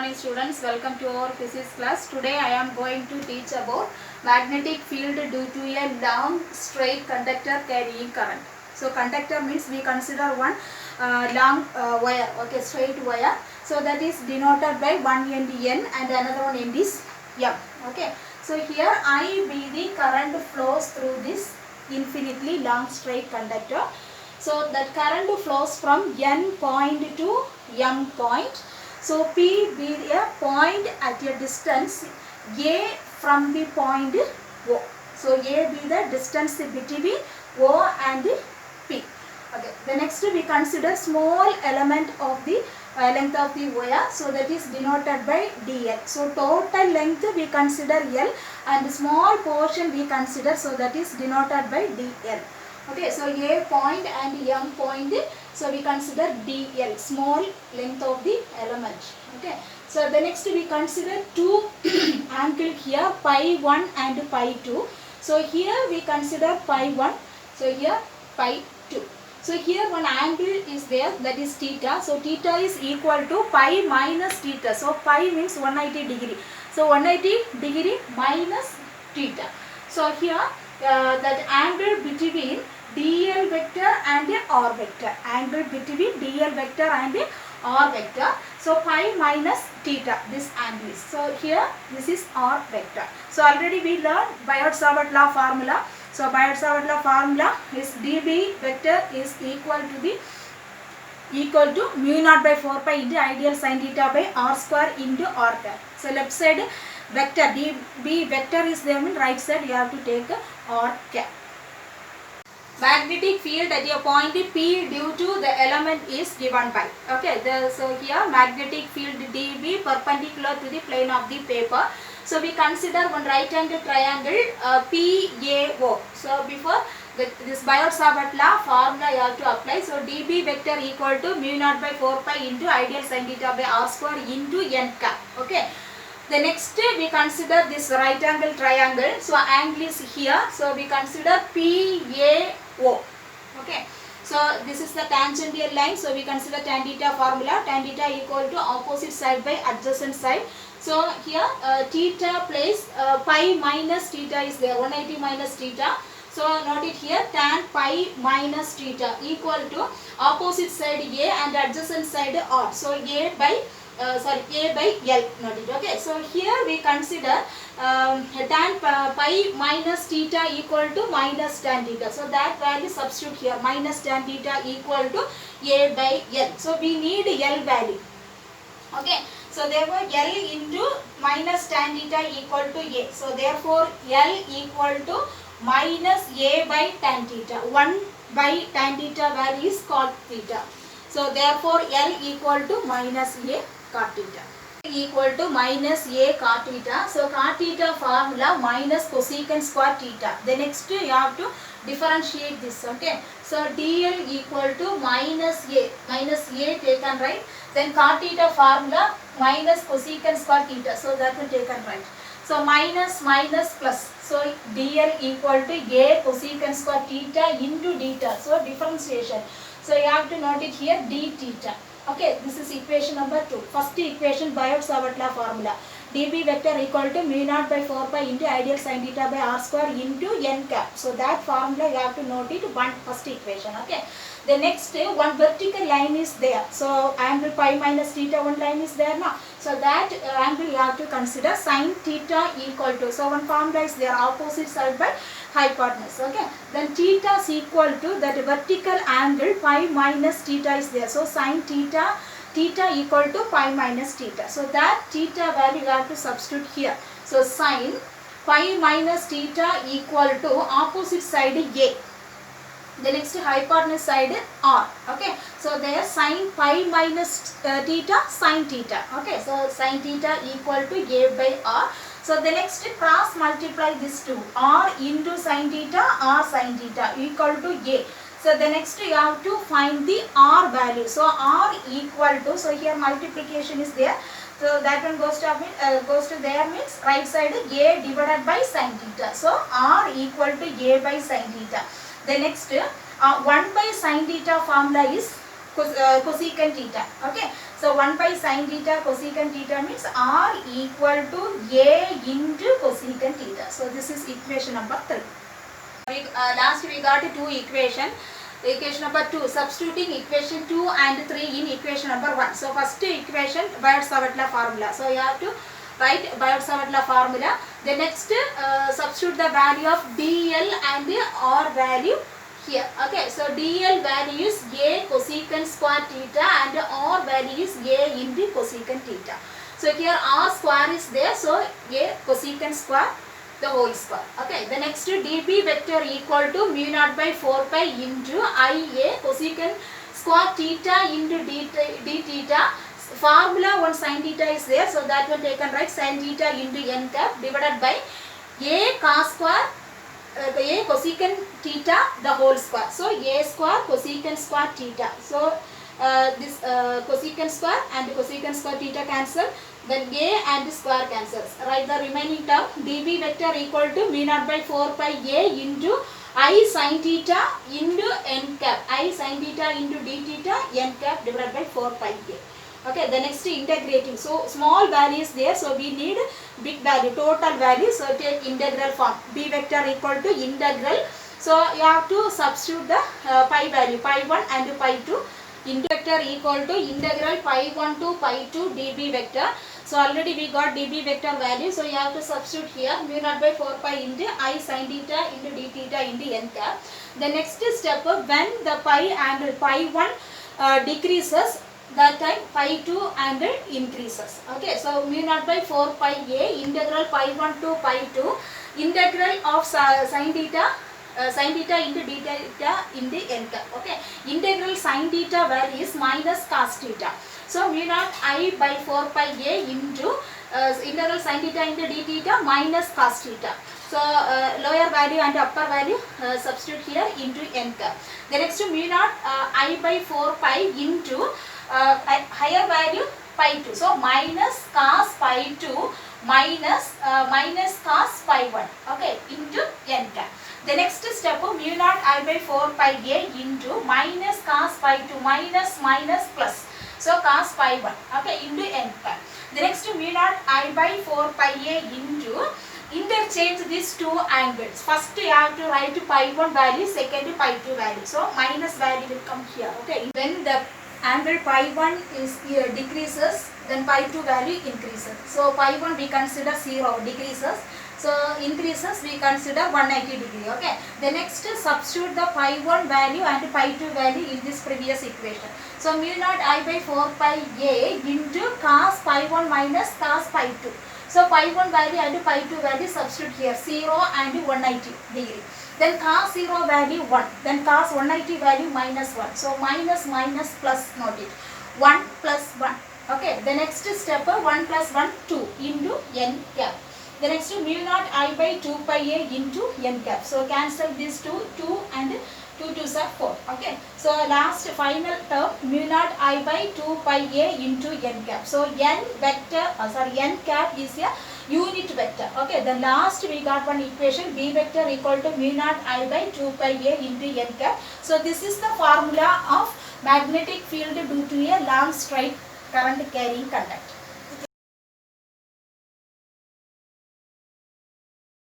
Morning students, welcome to our physics class. Today I am going to teach about magnetic field due to a long straight conductor carrying current. So conductor means we consider one long wire, okay, straight wire. So that is denoted by one end N and another one end is M. Okay. So here I be the current flows through this infinitely long straight conductor. So that current flows from N point to M point. So P be a point at a distance A from the point O. So A be the distance between O and P. Okay. The next we consider small element of the length of the wire. So that is denoted by dl. So total length we consider L and small portion we consider. So that is denoted by dl. Okay, so A point and M point, so we consider dl, small length of the element. Okay, so the next we consider two angle here, pi 1 and pi 2. So here we consider pi 1, so here pi 2. So here one angle is there, that is theta. So theta is equal to pi minus theta. So pi means 180 degree. So 180 degree minus theta. So here that angle between dl vector and r vector, angle between dl vector and r vector. So pi minus theta, this angle is. So here this is r vector. So already we learned Biot-Savart law formula. So Biot-Savart law formula is dB vector is equal to mu naught by 4 pi into ideal sin theta by r square into r cap. So left side vector dB vector is there, mean right side you have to take r cap. Magnetic field at a point P due to the element is given by. Okay, so here magnetic field dB perpendicular to the plane of the paper. So we consider one right angle triangle PAO. So before this Biot-Savart law formula you have to apply. So dB vector equal to mu naught by 4 pi into ideal sin theta by r square into n cap. Okay. The next we consider this right angle triangle. So angle is here. So we consider PAO. Okay. So this is the tangential line. So we consider tan theta formula. Tan theta equal to opposite side by adjacent side. So here theta place pi minus theta is there. 180 minus theta. So note it here, tan pi minus theta equal to opposite side A and adjacent side R. So A by L, note it. Okay, so here we consider tan pi minus theta equal to minus tan theta. So that value substitute here, minus tan theta equal to A by L. So we need L value. Okay, so therefore L into minus tan theta equal to A. So therefore L equal to minus A by tan theta. 1 by tan theta value is cot theta. So therefore L equal to minus A cot theta equal to minus A cot theta. So cot theta formula minus cosecant square theta. The next you have to differentiate this. Okay. So dl equal to minus A taken right. Then cot theta formula minus cosecant square theta. So that will taken right. So minus plus. So dl equal to A cosecant square theta into theta. So differentiation. So you have to note it here d theta. Okay, this is equation number 2. First equation Biot-Savart law formula. dB vector equal to mu naught by 4 pi into ideal sin theta by r square into n cap. So that formula you have to note it first equation. Okay. The next one vertical line is there. So angle pi minus theta one line is there now. So that angle you have to consider sin theta equal to. So one formula is there, opposite side by hypotenuse. Okay. Then theta is equal to that vertical angle pi minus theta is there. So sin theta equal to pi minus theta. So that theta value you have to substitute here. So sin pi minus theta equal to opposite side A. The next hypotenuse side R. Okay. So there sin pi minus theta sin theta. Okay. So sin theta equal to A by R. So the next cross multiply this two, R into sin theta, R sin theta equal to A. So the next you have to find the R value. So R equal to, so here multiplication is there. So that one goes to there means right side A divided by sin theta. So R equal to A by sin theta. The next 1 by sin theta formula is cosecant theta. Okay, so 1 by sin theta cosecant theta means R equal to A into cosecant theta. So this is equation number 3. Last we got two equation. Equation number 2, substituting equation 2 and 3 in equation number 1. So first equation Biot-Savart law formula. So you have to write Biot-Savart law formula. The next substitute the value of dl and r value here. Okay, so dl value is a cosecant square theta and r value is a into cosecant theta. So here r square is there, so a cosecant square the whole square. Okay, the next dB vector equal to mu naught by 4 pi into ia cosecant square theta into d theta. Formula 1 sin theta is there, so that one taken right, sin theta into n cap divided by a cos square a cosecant theta the whole square. So a square cosecant square theta. So this cosecant square and cosecant square theta cancel. Then a and square cancels. Write the remaining term dB vector equal to mu naught by 4 pi a into I sin theta into n cap. I sin theta into d theta n cap divided by 4 pi a. Okay, the next integrating. So small value is there, so we need big value, total value. So take integral form. B vector equal to integral. So you have to substitute the pi value, pi 1 and pi 2. Vector equal to integral pi 1 to pi 2 dB vector. So already we got dB vector value, so you have to substitute here mu naught by 4 pi into I sin theta into d theta into n cap. The next step, when the pi and pi 1 decreases, that time pi 2 and increases. Okay, so mu naught by 4 pi a integral pi 1 to pi 2 integral of sin theta into d theta in the n cap. Okay, integral sin theta value is minus cos theta. So mu naught I by 4 pi a into integral sin theta into d theta minus cos theta. So lower value and upper value substitute here into n cap. The next mu naught I by 4 pi into higher value pi 2. So minus cos pi 2 minus cos pi 1. Okay, into n cap. The next step mu naught I by 4 pi a into minus cos pi 2 minus plus. So cos pi 1. Okay, into n cap. The next mu naught I by 4 pi a into interchange these two angles. First you have to write pi 1 value, second pi 2 value. So minus value will come here. Okay, when the angle pi 1 is decreases, then pi 2 value increases. So pi 1 we consider 0, decreases. So increases we consider 180 degree. Okay. The next substitute the pi 1 value and pi 2 value in this previous equation. So mu naught I by 4 pi a into cos pi 1 minus cos pi 2. So pi 1 value and pi 2 value substitute here 0 and 180 degree. Then cos 0 value 1. Then cos 180 value minus 1. So minus plus note it. 1 plus 1. Okay. The next step 1 plus 1 2 into n cap. The next mu naught I by 2 pi a into n cap. So cancel these 2 and 2 2s are 4. Okay. So last final term mu naught I by 2 pi a into n cap. So n vector n cap is a unit vector. Okay. The last we got one equation B vector equal to mu naught I by 2 pi a into n cap. So this is the formula of magnetic field due to a long straight current carrying conductor.